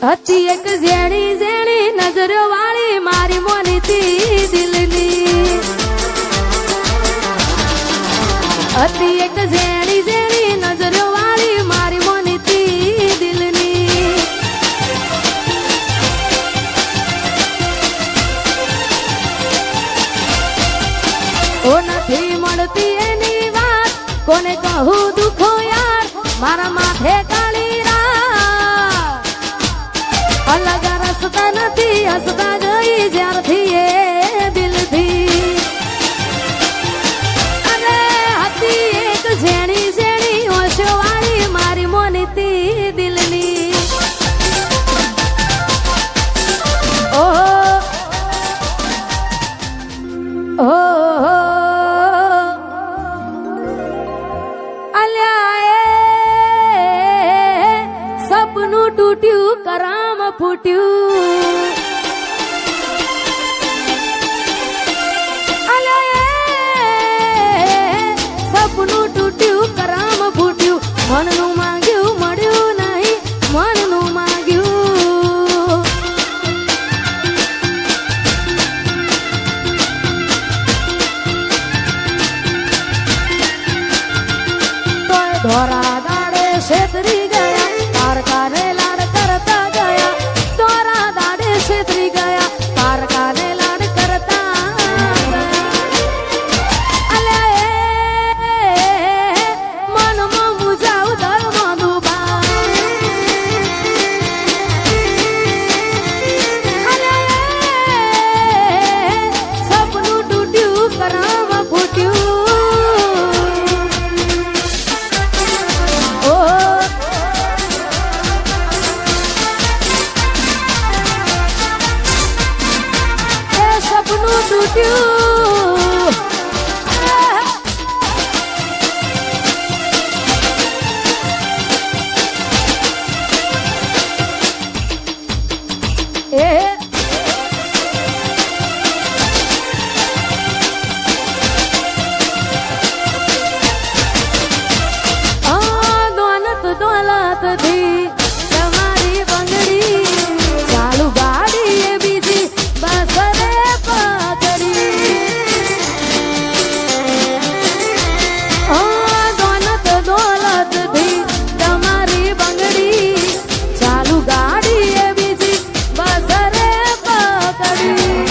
હતી એક ઝેણી ઝેણી નજરો વાળી મારી મોનીતી દિલની હતી એક ઝેણી ઝેણી નજરો વાળી મારી મોનીતી દિલની ઓ નથી મળતી એની વાત કોને કહું દુખો યાર મારા માથે કાળી રાત અલગ રસ્તા નથી હસતા ગઈ જ્યારથી એ દિલથી અરે હતી એક ઝેણી ઝેણી ઓશો વાળી મારી મોનીતી દિલની ઓ સપનું તૂટ્યું કરામ ફૂટ્યું સપનું તૂટ્યું કરામ ફૂટ્યું મનનું માંગ્યું મળ્યું નહીં મનનું માંગ્યું તોય ધોરા દાડે છેતરી ગયા તારકાને લાડ કરતા ગયા તોરા દાડે છેતરી ગયા તારકાને લાડ કરતા અલે મનમાં મુજાવ ધર્મ દુબા અલે સપનું તૂટ્યું કરામ ફૂટ્યું સપનું તૂટ્યું દોલતથી તમારી બંગડી ચાલુ ગાડી એ બીજી બસ રે દોલતથી તમારી બંગડી ચાલુ ગાડી એ બીજી બસ રે પકડી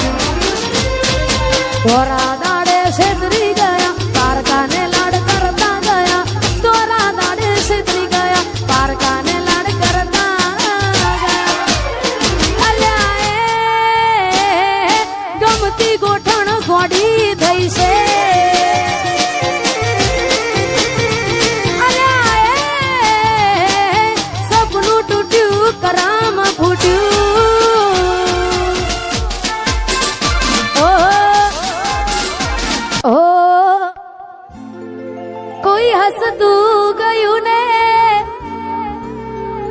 તોરા દાડે છેતરી ગયા તારકાને લાડ કરતા ગયા તોરા દાડે છેતરી ગયા તારકાને લાડ કરતા ગયા અલ્યા ગમતી ગોઠણ ગોડી થઈ છે સપનું તૂટ્યું કરામ ફૂટ્યું ઓ કોઈ હસતું ગયું ને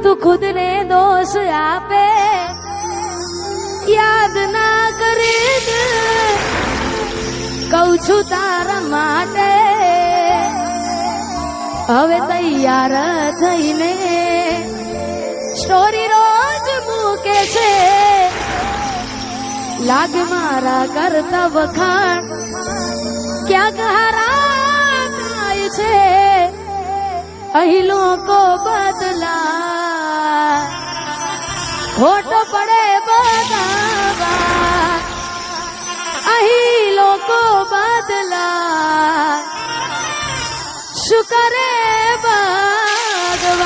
તું ખુદ ને દોષ આપે યાદ ના કરે કહું છું તારા માટે હવે તૈયાર થઈને સ્ટોરી રોજ મૂકે છે લાગ મારા કરતા વખાણ ક્યાંક હારા થાય છે અહીં લોકો બદલા ખોટો પડે બધાવા અહીં લોકો બદલા શું કરે ભગવાન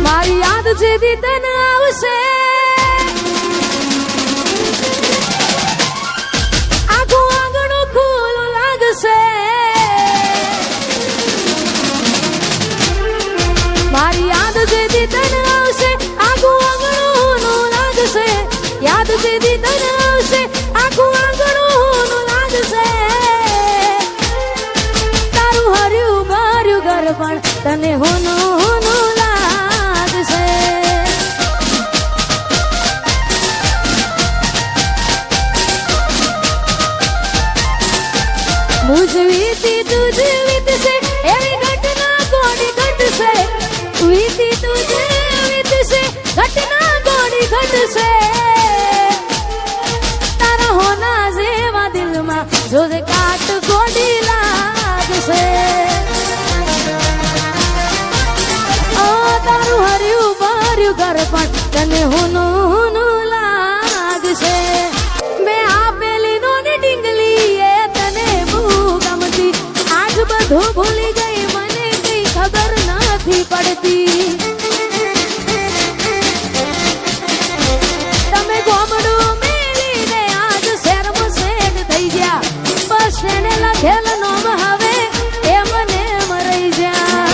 મારી યાદ જેદી તને આવશે આખું આંગણું ખુલ્લું લાગશે મારી યાદ જેદી તને આવશે આખું આંગણું લાગશે યાદ જેદી તને આવશે આખું આંગણું લાગશે તારું હર્યું ભર્યું ઘર પણ તને હોનું લાગશે ભર્યું ઘર પણ તને હું લાગશે મેં આપેલી નોની ડીંગલી એ તને બહુ ગમતી આજ બધું ભૂલી ગઈ મને કઈ ખબર નથી પડતી તમે ગોમડું મેલીને આજ શહેરમાં સેટ થઈ ગયા બસ એને લખેલ નોમ હવે એ મને મરી જા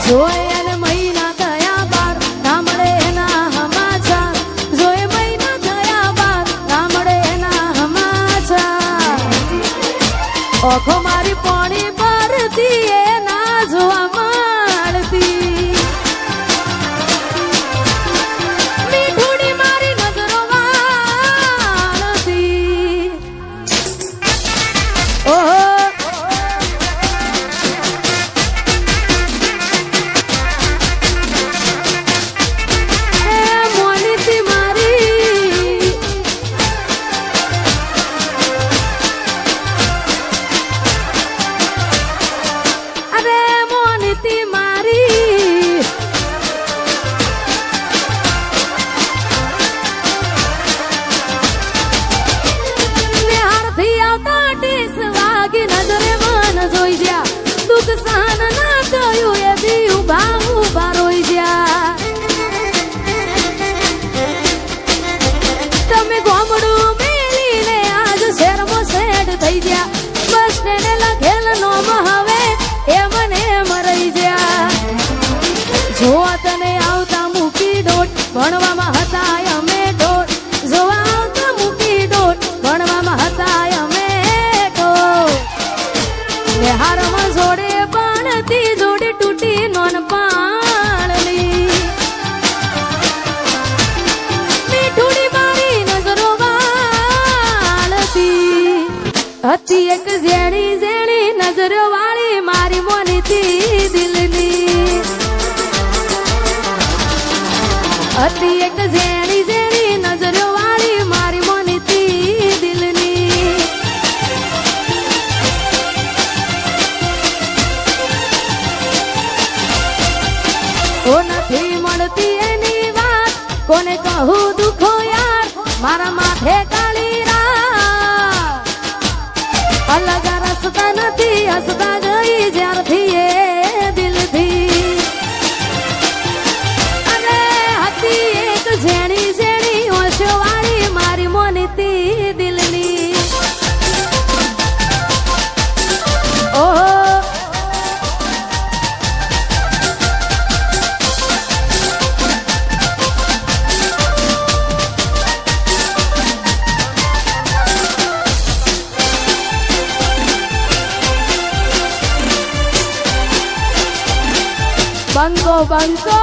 જોઈ અને મહિના થયા બાર ના મળે એના હમાચાર જોઈ મહિના થયા બાર ના મળે એના હમાચાર ઓખો મારી પોણી પરથી એ ના જોવા મળતી મીઠુડી મારી નજરો વાળતી ઓહો ભણવામાં હતા અમે ઢોળ જોવા આવતા મૂકી ડોટ ભણવામાં હતા અમે ઢોળ હારમાં જોડે પાણતી જોડે તૂટી નોન પાણલી મીઠુડી મારી નજરો વાળતી હતી એક ઝેણી ઝેણી નજરો વાળી મારી મોનીતી દિલની હતી એક ઝેણી ઝેણી નજરો વાળી મારી મોનીતી દિલની ઓ નથી મળતી એની વાત કોને કહું દુખો યાર મારા માથે કાળી રાત અલગ રસ્તા નથી હસતા ગઈ જ્યારથી એ દિલથી ઝેણી ઝેણી ઓશો વાળી મારી મોનીતી દિલની ઓહો બંકો બંકો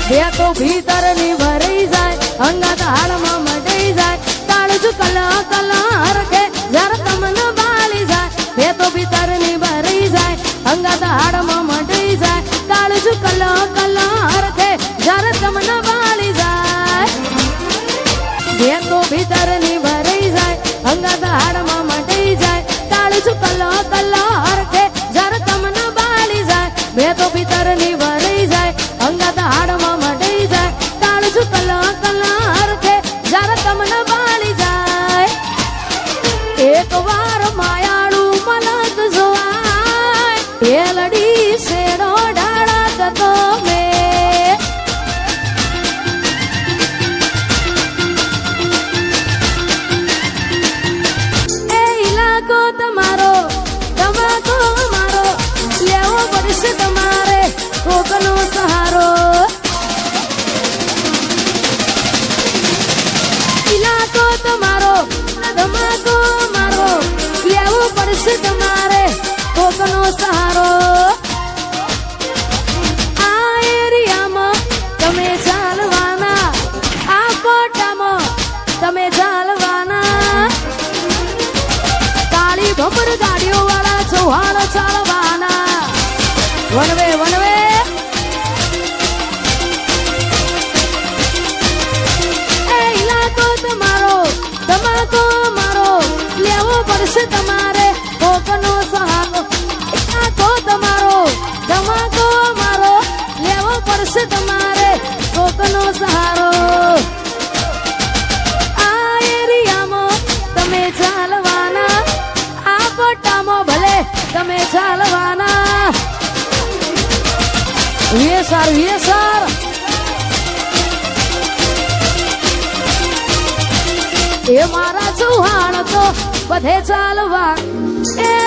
બે તો ભીતર ની ભરાઈ જાય અંગત હાડમાં મટાઈ જાય કાળજ કલા કલા હરખે જર તમને બાળી જાય બે તો ભીતર ની ભરાઈ જાય અંગત હાડમાં મટાઈ જાય કાળજ કલા કલા હરખે જર તમને બાળી જાય બે તો ભીતર ની ભરાઈ જાય અંગત હાડમાં મટાઈ જાય કાળજ કલા કલા હરખે જર તમને બાળી જાય બે તો ભીતર ની ભરાઈ જાય અંગત હાડમાં મટાઈ જાય કાળજ કલા કલા હરખે જર તમને બાળી જાય એક વાર માયાળું મલક જોવાય એ લડી શેડો ડાળા તો મેં એ ઇલાકો તમારો તમાકો મારો લેવો પડશે તમારે કોકનો સહારો ઇલાકો તમારો તમાકો મારો લેવો પડશે તમારે કોકનો સહારો આ એરિયામાં તમે ચાલવાના આ કોટામાં તમે ચાલવાના કાળી ભમર ગાડીઓ વાળા ચૌહાણ ચાલવાના વનવે વનવે એ ઇલાકો તમારો તમાકો મારો લેવો પડશે પડશે તમારે કોકનો સહારો તો તમારો ધમાકો મારો લેવો પડશે તમારે કોકનો સહારો આ એરિયામાં તમે ચાલવાના આ પટ્ટામાં ભલે તમે ચાલવાના વેસાર એ મારા ચૌહાણ તો બધે ચાલવા એ